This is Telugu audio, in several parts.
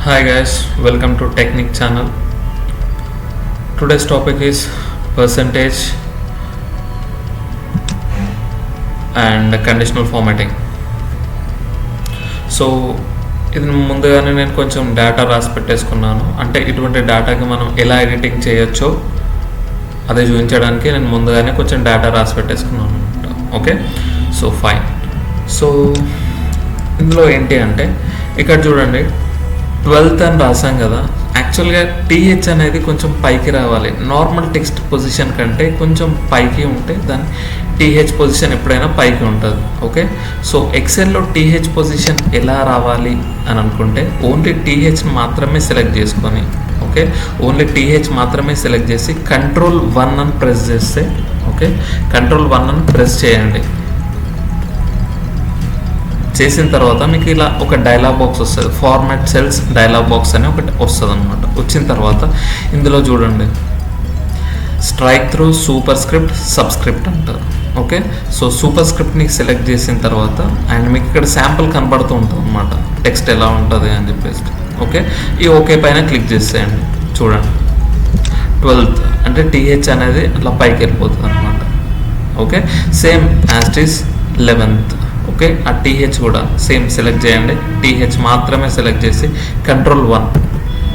Hi guys, welcome to Technique channel. Today's topic is percentage and conditional formatting. So ఇది ముందుగానే నేను కొంచెం డేటా రాసి పెట్టేసుకున్నాను. అంటే ఇటువంటి డేటాకి మనం ఎలా ఎడిటింగ్ చేయొచ్చో అదే చూపించడానికి నేను ముందుగానే కొంచెం డేటా రాసి పెట్టేసుకున్నాను అనమాట. Okay, so fine. సో ఇందులో ఏంటి అంటే ఇక్కడ చూడండి 12th అని రాసాం కదా. యాక్చువల్గా టీహెచ్ అనేది కొంచెం పైకి రావాలి. నార్మల్ టెక్స్ట్ పొజిషన్ కంటే కొంచెం పైకి ఉంటే దాని టీహెచ్ పొజిషన్ ఎప్పుడైనా పైకి ఉంటుంది. ఓకే, సో ఎక్సెల్లో టీహెచ్ పొజిషన్ ఎలా రావాలి అని అనుకుంటే ఓన్లీ టీహెచ్ మాత్రమే సెలెక్ట్ చేసుకొని, ఓకే, ఓన్లీ టీహెచ్ మాత్రమే సెలెక్ట్ చేసి Ctrl+1 అని ప్రెస్ చేస్తే, ఓకే, Ctrl+1 అని ప్రెస్ చేయండి. చేసిన తర్వాత మీకు ఇలా ఒక డైలాగ్ బాక్స్ వస్తుంది, ఫార్మాట్ సెల్స్ డైలాగ్ బాక్స్ అని ఒకటి వస్తుంది అనమాట. వచ్చిన తర్వాత ఇందులో చూడండి strike through super script subscript అంటారు. ఓకే, సో సూపర్ స్క్రిప్ట్ని సెలెక్ట్ చేసిన తర్వాత అండ్ మీకు ఇక్కడ శాంపుల్ కనబడుతూ ఉంటుంది అనమాట, టెక్స్ట్ ఎలా ఉంటుంది అని చెప్పేసి. ఓకే, ఈ ఓకే పైన క్లిక్ చేసేయండి. చూడండి 12th అంటే టీహెచ్ అనేది అట్లా పైకి వెళ్ళిపోతుంది అనమాట. Okay, same as 11th. Okay, ఆ టీహెచ్ కూడా సేమ్ సెలెక్ట్ చేయండి. టీహెచ్ మాత్రమే సెలెక్ట్ చేసి Ctrl+1,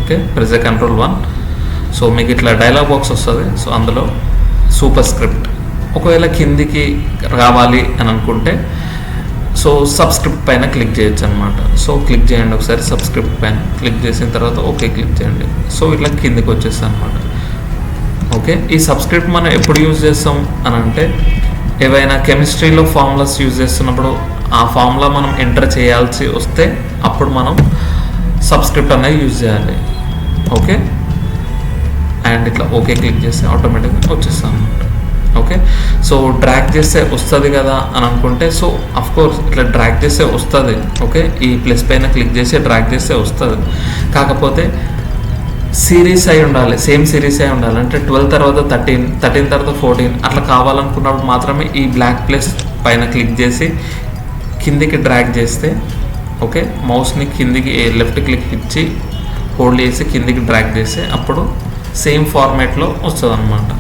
okay, press Ctrl+1. So మీకు ఇట్లా డైలాగ్ బాక్స్ వస్తుంది. సో అందులో సూపర్ స్క్రిప్ట్ ఒకవేళ కిందికి రావాలి అని అనుకుంటే సో సబ్స్క్రిప్ట్ పైన క్లిక్ చేయొచ్చు అనమాట. సో క్లిక్ చేయండి ఒకసారి సబ్స్క్రిప్ట్ పైన క్లిక్ చేసిన తర్వాత ఓకే క్లిక్ చేయండి. సో ఇట్లా కిందికి వచ్చేస్తుంది అనమాట. ఓకే, ఈ సబ్స్క్రిప్ట్ మనం ఎప్పుడు యూజ్ చేస్తాం అని అంటే ఏవైనా కెమిస్ట్రీలో ఫార్ములాస్ యూజ్ చేస్తున్నప్పుడు ఆ ఫార్ములా మనం ఎంటర్ చేయాల్సి వస్తే అప్పుడు మనం సబ్స్క్రిప్ట్ అనేది యూజ్ చేయాలి. ఓకే, అండ్ ఇట్లా ఓకే క్లిక్ చేస్తే ఆటోమేటిక్గా వచ్చేస్తాం అనమాట. ఓకే, సో డ్రాగ్ చేస్తే వస్తుంది కదా అని అనుకుంటే సో అఫ్కోర్స్ ఇట్లా డ్రాగ్ చేస్తే వస్తుంది. ఓకే, ఈ ప్లస్ పైన క్లిక్ చేసి డ్రాగ్ చేస్తే వస్తుంది. కాకపోతే సిరీస్ అయి ఉండాలి, సేమ్ సిరీస్ అయి ఉండాలి. అంటే 12 తర్వాత 13 తర్వాత 14 అట్లా కావాలనుకున్నప్పుడు మాత్రమే ఈ బ్లాక్ ప్లస్ పైన క్లిక్ చేసి కిందికి డ్రాగ్ చేస్తే, ఓకే, మౌస్ని కిందికి లెఫ్ట్ క్లిక్ ఇచ్చి హోల్డ్ చేసి కిందికి డ్రాగ్ చేస్తే అప్పుడు సేమ్ ఫార్మాట్లో వస్తుంది అనమాట.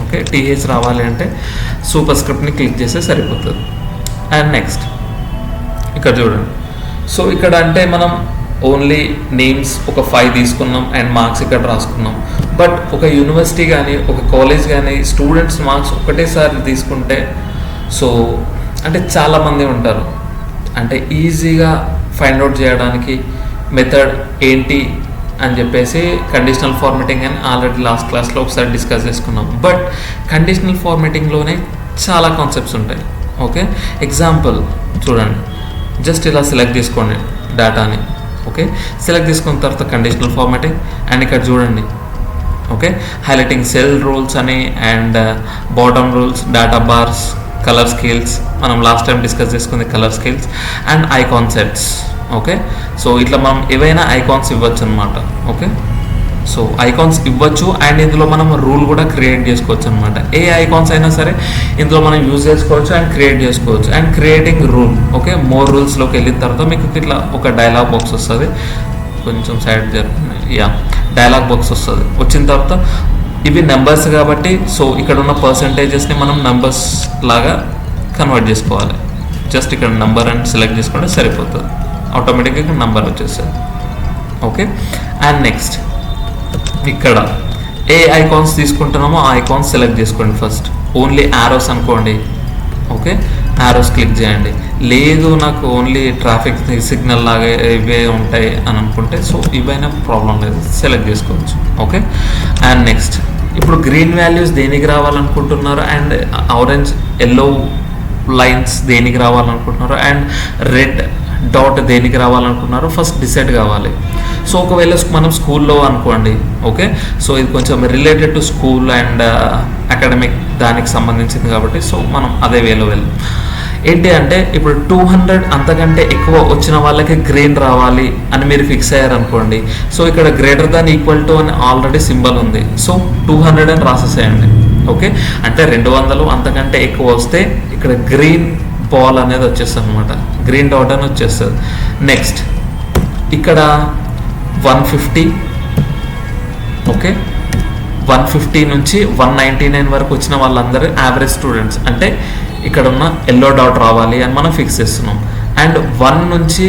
ఓకే, టీహెచ్ రావాలి అంటే సూపర్ స్క్రిప్ట్ని క్లిక్ చేస్తే సరిపోతుంది. అండ్ నెక్స్ట్ ఇక్కడ చూడండి. సో ఇక్కడ అంటే మనం ఓన్లీ నేమ్స్ ఒక 5 తీసుకున్నాం అండ్ మార్క్స్ ఇక్కడ రాసుకున్నాం. బట్ ఒక యూనివర్సిటీ కానీ ఒక కాలేజ్ కానీ స్టూడెంట్స్ మార్క్స్ ఒకటేసారి తీసుకుంటే సో అంటే చాలామంది ఉంటారు. అంటే ఈజీగా ఫైండ్ అవుట్ చేయడానికి మెథడ్ ఏంటి అని చెప్పేసి కండిషనల్ ఫార్మాటింగ్ అని ఆల్రెడీ లాస్ట్ క్లాస్లో ఒకసారి డిస్కస్ చేసుకున్నాం. బట్ కండిషనల్ ఫార్మాటింగ్లోనే చాలా కాన్సెప్ట్స్ ఉంటాయి. ఓకే, ఎగ్జాంపుల్ చూడండి, జస్ట్ ఇలా సెలెక్ట్ చేసుకోండి డేటాని. ఓకే, సెలెక్ట్ చేసుకున్న తర్వాత కండిషనల్ ఫార్మాటింగ్ అండ్ ఇక్కడ చూడండి. ఓకే, హైలైటింగ్ సెల్ రూల్స్ అని and bottom rules, data bars, colour scales, మనం లాస్ట్ టైం డిస్కస్ చేసుకుంది colour scales and icon sets. Okay, so ఇట్లా మనం ఏవైనా ఐకాన్స్ ఇవ్వచ్చు అనమాట. ఓకే, సో ఐకాన్స్ ఇవ్వచ్చు అండ్ ఇందులో మనం రూల్ కూడా క్రియేట్ చేసుకోవచ్చు అనమాట. ఏ ఐకాన్స్ అయినా సరే ఇందులో మనం యూజ్ చేసుకోవచ్చు అండ్ క్రియేట్ చేసుకోవచ్చు. And creating rule, okay, more రూల్స్లోకి వెళ్ళిన తర్వాత మీకు ఇట్లా ఒక డైలాగ్ బాక్స్ వస్తుంది. కొంచెం సైడ్ జరుగుతుంది, యా, డైలాగ్ బాక్స్ వస్తుంది. వచ్చిన తర్వాత ఇవి నెంబర్స్ కాబట్టి సో ఇక్కడ ఉన్న పర్సంటేజెస్ని మనం నెంబర్స్ లాగా కన్వర్ట్ చేసుకోవాలి. జస్ట్ ఇక్కడ నెంబర్ అని సెలెక్ట్ చేసుకుంటే సరిపోతుంది, ఆటోమేటిక్గా నెంబర్ వచ్చేస్తుంది. ఓకే, అండ్ నెక్స్ట్ ఇక్కడ ఏ ఐకాన్స్ తీసుకుంటున్నామో ఆ ఐకాన్స్ సెలెక్ట్ చేసుకోండి. ఫస్ట్ ఓన్లీ యారోస్ అనుకోండి. ఓకే, యారోస్ క్లిక్ చేయండి. లేదు నాకు ఓన్లీ ట్రాఫిక్ సిగ్నల్ లాగా ఇవే ఉంటాయి అని అనుకుంటే సో ఇవైనా ప్రాబ్లం లేదు, సెలెక్ట్ చేసుకోవచ్చు. ఓకే, అండ్ నెక్స్ట్ ఇప్పుడు గ్రీన్ వాల్యూస్ దేనికి రావాలనుకుంటున్నారు అండ్ ఆరెంజ్ ఎల్లో లైన్స్ దేనికి రావాలనుకుంటున్నారు అండ్ రెడ్ డాట్ దేనికి రావాలనుకున్నారు ఫస్ట్ డిసైడ్ కావాలి. సో ఒకవేళ మనం స్కూల్లో అనుకోండి. ఓకే, సో ఇది కొంచెం related to school and academic దానికి సంబంధించింది కాబట్టి సో మనం అదే వేలో వెళ్ళాం. ఏంటి అంటే ఇప్పుడు 200 అంతకంటే ఎక్కువ వచ్చిన వాళ్ళకి గ్రీన్ రావాలి అని మీరు ఫిక్స్ అయ్యారనుకోండి. సో ఇక్కడ గ్రేటర్ దాన్ ఈక్వల్ టు అని ఆల్రెడీ సింబల్ ఉంది. సో 200 అని రాసేసేయండి. ఓకే, అంటే 200 అంతకంటే ఎక్కువ వస్తే ఇక్కడ గ్రీన్ బాల్ అనేది వచ్చేస్తుంది అనమాట, గ్రీన్ డాట్ అని వచ్చేస్తుంది. నెక్స్ట్ ఇక్కడ 150, ఓకే, 150 నుంచి 199 వరకు వచ్చిన వాళ్ళందరూ యావరేజ్ స్టూడెంట్స్. అంటే ఇక్కడ ఉన్న ఎల్లో డాట్ రావాలి అని మనం ఫిక్స్ చేస్తున్నాం. అండ్ 1 నుంచి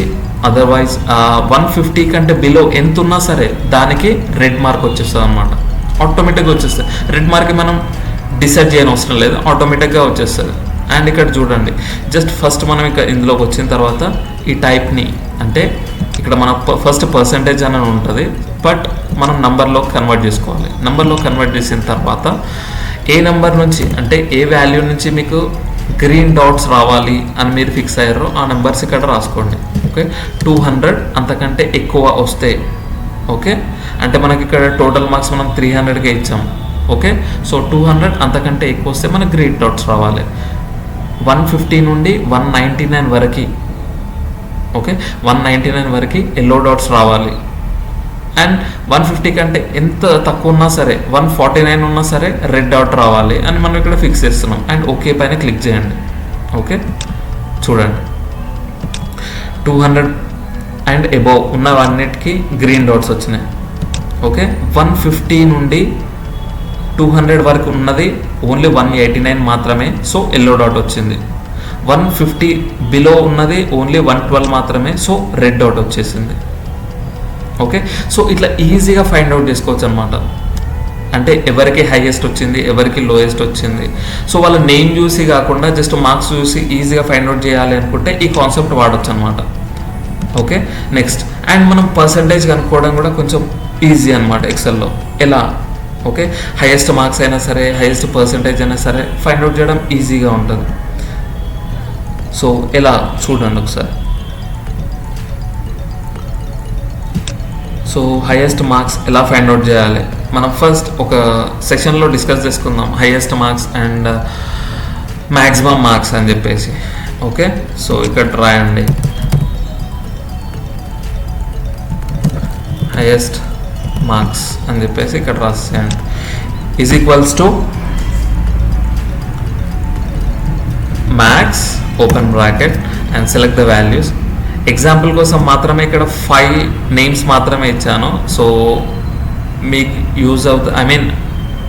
అదర్వైజ్ 150 కంటే బిలో ఎంత ఉన్నా సరే దానికి రెడ్ మార్క్ వచ్చేస్తుంది అనమాట. ఆటోమేటిక్గా వచ్చేస్తుంది. రెడ్ మార్క్ మనం డిసైడ్ చేయని అవసరం లేదు, ఆటోమేటిక్గా వచ్చేస్తుంది. అండ్ ఇక్కడ చూడండి, జస్ట్ ఫస్ట్ మనం ఇక్కడ ఇందులోకి వచ్చిన తర్వాత ఈ టైప్ని, అంటే ఇక్కడ మన ఫస్ట్ పర్సంటేజ్ అని ఉంటుంది, బట్ మనం నంబర్లో కన్వర్ట్ చేసుకోవాలి. నంబర్లో కన్వర్ట్ చేసిన తర్వాత ఏ నెంబర్ నుంచి, అంటే ఏ వాల్యూ నుంచి మీకు గ్రీన్ డాట్స్ రావాలి అని మీరు ఫిక్స్ అయ్యారో ఆ నెంబర్స్ ఇక్కడ రాసుకోండి. ఓకే, 200 అంతకంటే ఎక్కువ వస్తే, ఓకే, అంటే మనకి ఇక్కడ టోటల్ మార్క్స్ మనం 300కే ఇచ్చాం. ఓకే, సో 200 అంతకంటే ఎక్కువ వస్తే మనకు గ్రీన్ డాట్స్ రావాలి. 150 నుండి 199 వరకు, ఓకే, 199 వరకు ఎల్లో డాట్స్ రావాలి. అండ్ 150 కంటే ఎంత తక్కువ ఉన్నా సరే, 149 ఉన్నా సరే రెడ్ డాట్ రావాలి అని మనం ఇక్కడ ఫిక్స్ చేస్తున్నాం. అండ్ ఓకే పైన క్లిక్ చేయండి. ఓకే, చూడండి 200 అండ్ అబోవ్ ఉన్నవన్నిటికీ గ్రీన్ డాట్స్ వచ్చినాయి. ఓకే, 150 నుండి 200 వరకు ఉన్నది ఓన్లీ 189 మాత్రమే, సో ఎల్లో డాట్ వచ్చింది. 150 బిలో ఉన్నది ఓన్లీ 112 మాత్రమే, సో రెడ్ డాట్ వచ్చేసింది. ఓకే, సో ఇట్లా ఈజీగా ఫైండ్ అవుట్ చేసుకోవచ్చు అనమాట. అంటే ఎవరికి హైయెస్ట్ వచ్చింది, ఎవరికి లోయెస్ట్ వచ్చింది. సో వాళ్ళ నేమ్ చూసి కాకుండా జస్ట్ మార్క్స్ చూసి ఈజీగా ఫైండ్ అవుట్ చేయాలి అనుకుంటే ఈ కాన్సెప్ట్ వాడచ్చు అనమాట. ఓకే, నెక్స్ట్ అండ్ మనం పర్సంటేజ్ కనుక్కోవడం కూడా కొంచెం ఈజీ అనమాట ఎక్సెల్లో. ఎలా? ఓకే, హైయెస్ట్ మార్క్స్ అయినా సరే, హైయెస్ట్ పర్సంటేజ్ అయినా సరే ఫైండ్ అవుట్ చేయడం ఈజీగా ఉంటుంది. సో ఎలా చూడండి ఒకసారి. సో హైయెస్ట్ మార్క్స్ ఎలా ఫైండ్ అవుట్ చేయాలి మనం ఫస్ట్ ఒక సెషన్లో డిస్కస్ చేసుకుందాం. Highest marks and maximum marks అని చెప్పేసి. ఓకే, సో ఇక్కడ రాయండి హైయెస్ట్ మార్క్స్ అని చెప్పేసి ఇక్కడ రాసేయండి. Is equals to max open bracket and select the values. Example కోసం మాత్రమే ఇక్కడ 5 నేమ్స్ మాత్రమే ఇచ్చాను. సో మీకు యూజ్ అవుతుంది. ఐ మీన్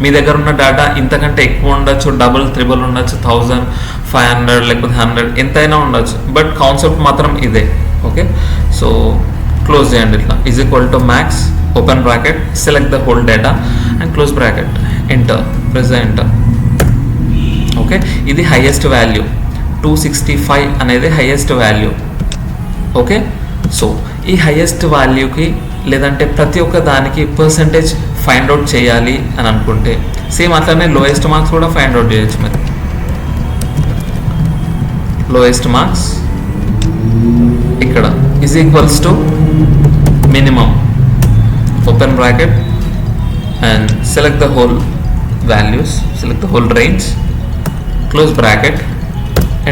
మీ దగ్గర ఉన్న డేటా ఇంతకంటే ఎక్కువ ఉండొచ్చు, డబుల్ త్రిబుల్ ఉండొచ్చు, 1500 లేకపోతే 100 ఎంతైనా ఉండొచ్చు, బట్ కాన్సెప్ట్ మాత్రం ఇదే. ఓకే, సో క్లోజ్ చేయండి ఇట్లా. Is equal to max open bracket select the whole data and close bracket, enter, press enter. Okay, ఇది హైయెస్ట్ వాల్యూ 265 అనేది హైయెస్ట్ వాల్యూ. ఓకే, సో ఈ హైయెస్ట్ వాల్యూకి లేదంటే ప్రతి ఒక్క దానికి పర్సంటేజ్ ఫైండ్ అవుట్ చేయాలి అని అనుకుంటే సేమ్ అట్లనే లోయెస్ట్ మార్క్స్ కూడా ఫైండ్ అవుట్ చేయొచ్చు. మరి లోయెస్ట్ మార్క్స్ ఇక్కడ is equals to minimum open bracket and select the whole values, select the whole range, close bracket,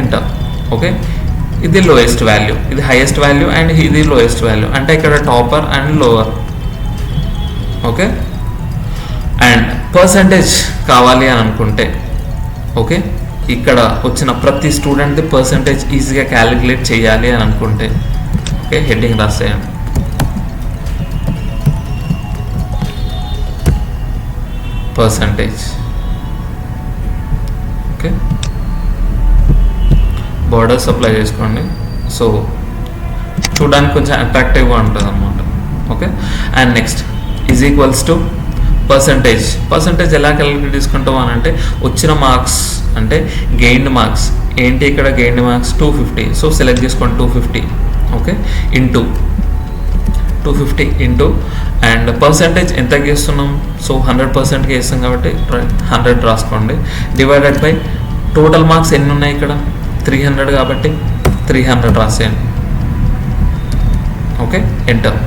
enter. Okay, ఇది లోయెస్ట్ వాల్యూ, ఇది హైయెస్ట్ వాల్యూ అండ్ ఇది లోయెస్ట్ వాల్యూ, అంటే ఇక్కడ topper and lower. Okay, and percentage కావాలి అని అనుకుంటే, ఓకే, ఇక్కడ వచ్చిన ప్రతి స్టూడెంట్ది పర్సంటేజ్ ఈజీగా క్యాలిక్యులేట్ చేయాలి అని అనుకుంటే, ఓకే, హెడ్డింగ్ రాసేయండి పర్సంటేజ్. ఓకే, బోర్డర్స్ అప్లై చేసుకోండి. సో చూడడానికి కొంచెం అట్రాక్టివ్గా ఉంటుంది అనమాట. Okay, and next is equals to percentage. Percentage ఎలా క్యాలిక్యులేట్ చేసుకుంటాం అని అంటే వచ్చిన మార్క్స్ అంటే గెయిన్డ్ మార్క్స్. ఏంటి ఇక్కడ గెయిన్డ్ మార్క్స్ 250. సో సెలెక్ట్ చేసుకోండి 250. Okay, into 250 into and percentage ఎంతకి వేస్తున్నాం? సో 100%కి వేస్తాం కాబట్టి 100 రాసుకోండి. డివైడెడ్ బై టోటల్ మార్క్స్ ఎన్ని ఉన్నాయి ఇక్కడ 300 కాబట్టి 300 రాసేయండి. Okay, enter.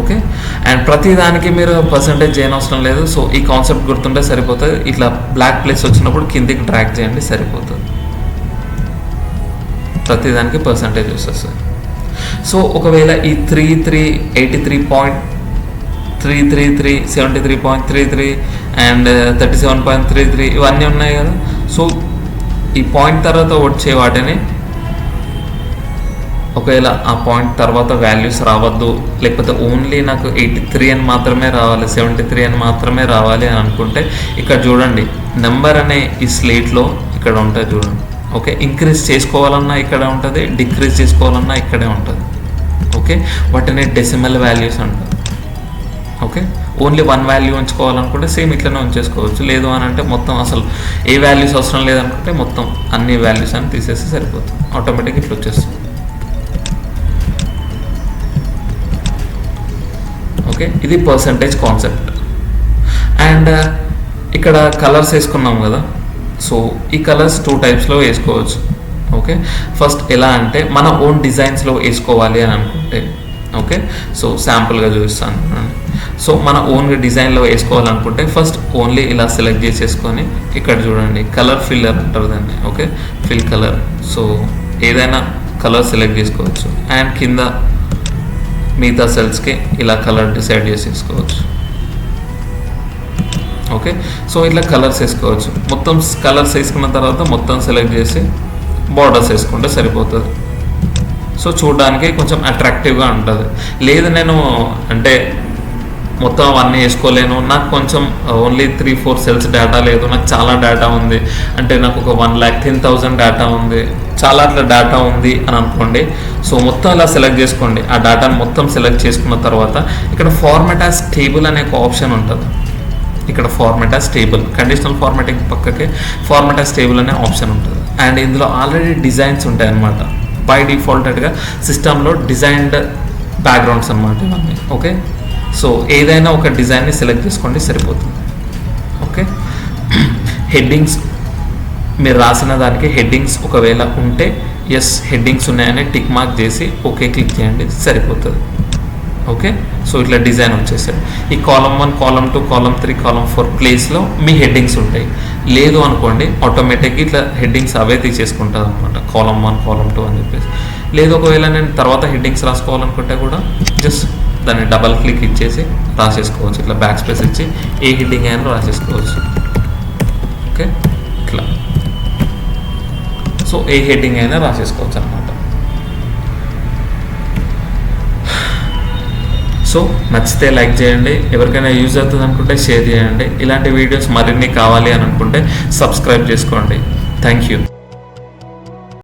ఓకే, అండ్ ప్రతి దానికి మీరు పర్సంటేజ్ చేయని అవసరం లేదు. సో ఈ కాన్సెప్ట్ గుర్తుంటే సరిపోతుంది. ఇట్లా బ్లాక్ ప్లేస్ వచ్చినప్పుడు కిందికి డ్రాగ్ చేయండి, సరిపోతుంది. ప్రతి దానికి పర్సంటేజ్ వస్తుంది. సో ఒకవేళ ఈ 83, 73.33 అండ్ 37.33 ఇవన్నీ ఉన్నాయి కదా. సో ఈ పాయింట్ తర్వాత వచ్చే వాటిని ఒకవేళ ఆ పాయింట్ తర్వాత వాల్యూస్ రావద్దు, లేకపోతే ఓన్లీ నాకు 83 అని మాత్రమే రావాలి, 73 అని మాత్రమే రావాలి అని అనుకుంటే ఇక్కడ చూడండి నెంబర్ అనే ఈ స్లేట్లో ఇక్కడ ఉంటుంది చూడండి. ఓకే, ఇంక్రీజ్ చేసుకోవాలన్నా ఇక్కడ ఉంటుంది, డిక్రీజ్ చేసుకోవాలన్నా ఇక్కడే ఉంటుంది. ఓకే, వాటిని డెసిమల్ వాల్యూస్ అంటారు. ఓకే, ఓన్లీ 1 వాల్యూ ఉంచుకోవాలనుకుంటే సేమ్ ఇట్లనే ఉంచేసుకోవచ్చు. లేదు అని అంటే మొత్తం అసలు ఏ వాల్యూస్ అవసరం లేదనుకుంటే మొత్తం అన్ని వాల్యూస్ అని తీసేసి సరిపోతుంది, ఆటోమేటిక్గా ఇట్లా వచ్చేస్తుంది. ఓకే, ఇది పర్సంటేజ్ కాన్సెప్ట్. అండ్ ఇక్కడ కలర్స్ వేసుకున్నాం కదా, సో ఈ కలర్స్ 2 టైప్స్లో వేసుకోవచ్చు. ఓకే, ఫస్ట్ ఎలా అంటే మన ఓన్ డిజైన్స్లో వేసుకోవాలి అని అనుకుంటే, ఓకే, సో శాంపుల్గా చూపిస్తాను. సో మన ఓన్గా డిజైన్లో వేసుకోవాలనుకుంటే ఫస్ట్ ఓన్లీ ఇలా సెలెక్ట్ చేసేసుకొని ఇక్కడ చూడండి కలర్ ఫిల్లర్ అంటారు దాన్ని. Okay, fill colour. సో ఏదైనా కలర్ సెలెక్ట్ చేసుకోవచ్చు అండ్ కింద మిగతా సెల్స్కి ఇలా కలర్ డిసైడ్ చేసేసుకోవచ్చు. ఓకే, సో ఇట్లా కలర్స్ వేసుకోవచ్చు. మొత్తం కలర్స్ వేసుకున్న తర్వాత మొత్తం సెలెక్ట్ చేసి బార్డర్స్ వేసుకుంటే సరిపోతుంది. సో చూడడానికి కొంచెం అట్రాక్టివ్గా ఉంటుంది. లేదు నేను అంటే మొత్తం అవన్నీ వేసుకోలేను, నాకు కొంచెం ఓన్లీ 3-4 సెల్స్ డేటా లేదు, నాకు చాలా డేటా ఉంది అంటే నాకు ఒక 1,10,000 డేటా ఉంది, చాలా అట్లా డేటా ఉంది అని అనుకోండి. సో మొత్తం ఇలా సెలెక్ట్ చేసుకోండి. ఆ డేటాను మొత్తం సెలెక్ట్ చేసుకున్న తర్వాత ఇక్కడ ఫార్మాట్ యాజ్ టేబుల్ అనే ఒక ఆప్షన్ ఉంటుంది. ఇక్కడ format as table, conditional formatting పక్కకే ఫార్మాట్ యాజ్ టేబుల్ అనే ఆప్షన్ ఉంటుంది. అండ్ ఇందులో ఆల్రెడీ డిజైన్స్ ఉంటాయి అన్నమాట. బై డిఫాల్టెడ్గా సిస్టంలో డిజైన్డ్ బ్యాక్గ్రౌండ్స్ అన్నమాట ఇవన్నీ. ఓకే, సో ఏదైనా ఒక డిజైన్ని సెలెక్ట్ చేసుకోండి సరిపోతుంది. ఓకే, హెడ్డింగ్స్ మీరు రాసిన దానికి హెడ్డింగ్స్ ఒకవేళ ఉంటే ఎస్ హెడ్డింగ్స్ ఉన్నాయని టిక్ మార్క్ చేసి ఓకే క్లిక్ చేయండి సరిపోతుంది. ఓకే, సో ఇట్లా డిజైన్ వచ్చేసాడు. ఈ కాలమ్ 1, కాలమ్ 2, కాలమ్ 3, కాలమ్ 4 ప్లేస్లో మీ హెడ్డింగ్స్ ఉంటాయి. లేదు అనుకోండి ఆటోమేటిక్గా ఇట్లా హెడ్డింగ్స్ అవే తీసేసుకుంటుంది అనమాట, కాలమ్ 1, కాలమ్ 2 అని చెప్పేసి. లేదు ఒకవేళ నేను తర్వాత హెడ్డింగ్స్ రాసుకోవాలనుకుంటే కూడా జస్ట్ దాన్ని డబల్ క్లిక్ ఇచ్చేసి రాసేసుకోవచ్చు. ఇట్లా బ్యాక్ స్పేస్ ఇచ్చి ఏ హెడ్డింగ్ అయినా రాసేసుకోవచ్చు. ఓకే, ఇట్లా సో ఏ హెడ్డింగ్ అయినా రాసేసుకోవచ్చు అనమాట. సో నచ్చితే లైక్ చేయండి, ఎవరికైనా యూజ్ అవుతుంది అనుకుంటే షేర్ చేయండి. ఇలాంటి వీడియోస్ మరిన్ని కావాలి అని అనుకుంటే సబ్స్క్రైబ్ చేసుకోండి. Thank you.